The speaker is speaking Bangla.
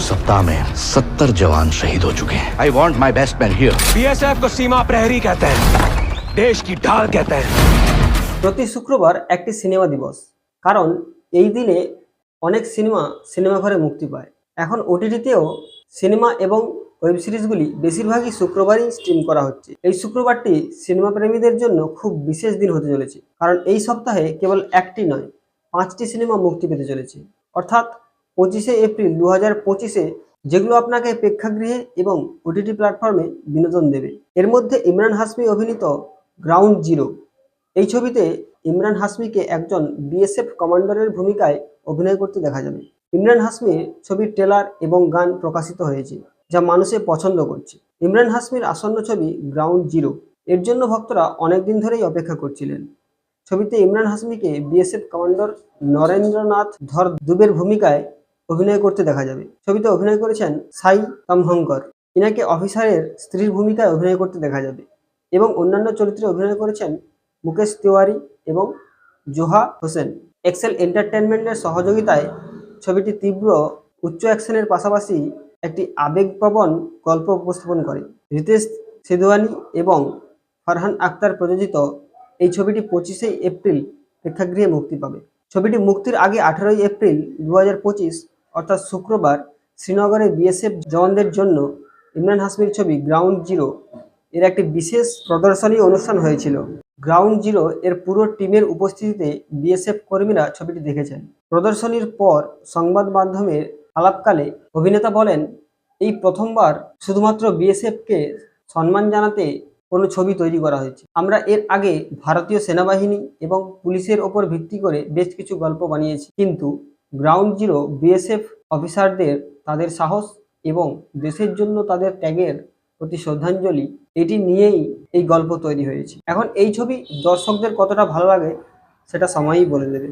सप्ताह में 70 जवान शहीद हो चुके हैं। I want my best man here. BSF को सीमा प्रहरी कहते हैं, देश की ढाल कहते हैं। প্রতি শুক্রবার একটি সিনেমা দিবস, কারণ এই দিনে অনেক সিনেমাঘরে মুক্তি পায়। এখন ওটিটিতেও সিনেমা এবং ওয়েব সিরিজগুলি বেশিরভাগই শুক্রবারই স্ট্রিম করা হচ্ছে। এই শুক্রবারটি সিনেমা প্রেমীদের জন্য খুব বিশেষ দিন হতে চলেছে, কারণ এই সপ্তাহে কেবল একটি নয় 5টি সিনেমা মুক্তি পেতে চলেছে। অর্থাৎ 25শে এপ্রিল 2025-এ, যেগুলো আপনাকে প্রেক্ষাগৃহে এবং ওটিটি প্ল্যাটফর্মে বিনোদন দেবে। এর মধ্যে ইমরান হাশমি অভিনীত গ্রাউন্ড জিরো, এই ছবিতে ইমরান হাশমিকে একজন বিএসএফ কমান্ডারের ভূমিকায় অভিনয় করতে দেখা যাবে। ইমরান হাশমির ছবির ট্রেলার এবং গান প্রকাশিত হয়েছে, যা মানুষে পছন্দ করছে। ইমরান হাশমির আসন্ন ছবি গ্রাউন্ড জিরো, এর জন্য ভক্তরা অনেকদিন ধরেই অপেক্ষা করছিলেন। ছবিতে ইমরান হাশমিকে বিএসএফ কমান্ডার নরেন্দ্রনাথ ধর দুবের ভূমিকায় অভিনয় করতে দেখা যাবে। ছবিতে অভিনয় করেছেন সাই তমহঙ্কর, ইনাকে অফিসারের স্ত্রীর ভূমিকায় অভিনয় করতে দেখা যাবে, এবং অন্যান্য চরিত্রে অভিনয় করেছেন মুকেশ তিওয়ারি এবং জোহা হোসেন। এক্সেল এন্টারটেনমেন্টের সহযোগিতায় ছবিটি তীব্র উচ্চ অ্যাকশনের পাশাপাশি একটি আবেগপ্রবণ গল্প উপস্থাপন করে। রিতেশ সিধওয়ানি এবং ফারহান আক্তার প্রযোজিত এই ছবিটি 25শে এপ্রিল প্রেক্ষাগৃহে মুক্তি পাবে। ছবিটি মুক্তির আগে 18ই এপ্রিল 2025 অর্থাৎ শুক্রবার শ্রীনগরে বিএসএফ জওয়ানদের জন্য ইমরান হাশমির ছবি গ্রাউন্ড জিরো এর একটি বিশেষ প্রদর্শনী অনুষ্ঠান হয়েছিল। গ্রাউন্ড জিরো এর পুরো টিমের উপস্থিতিতে বিএসএফ কর্মীরা ছবিটি দেখেছেন। প্রদর্শনীর পর সংবাদ মাধ্যমের আলাপকালে অভিনেতা বলেন, এই প্রথমবার শুধুমাত্র বিএসএফকে সম্মান জানাতে কোনো ছবি তৈরি করা হয়েছে। আমরা এর আগে ভারতীয় সেনাবাহিনী এবং পুলিশের ওপর ভিত্তি করে বেশ কিছু গল্প বানিয়েছি, কিন্তু গ্রাউন্ড জিরো বিএসএফ অফিসারদের তাদের সাহস এবং দেশের জন্য তাদের ত্যাগের প্রতি শ্রদ্ধাঞ্জলি, এটি নিয়েই এই গল্প তৈরি হয়েছে। এখন এই ছবি দর্শকদের কতটা ভালো লাগে সেটা সময়ই বলে দেবে।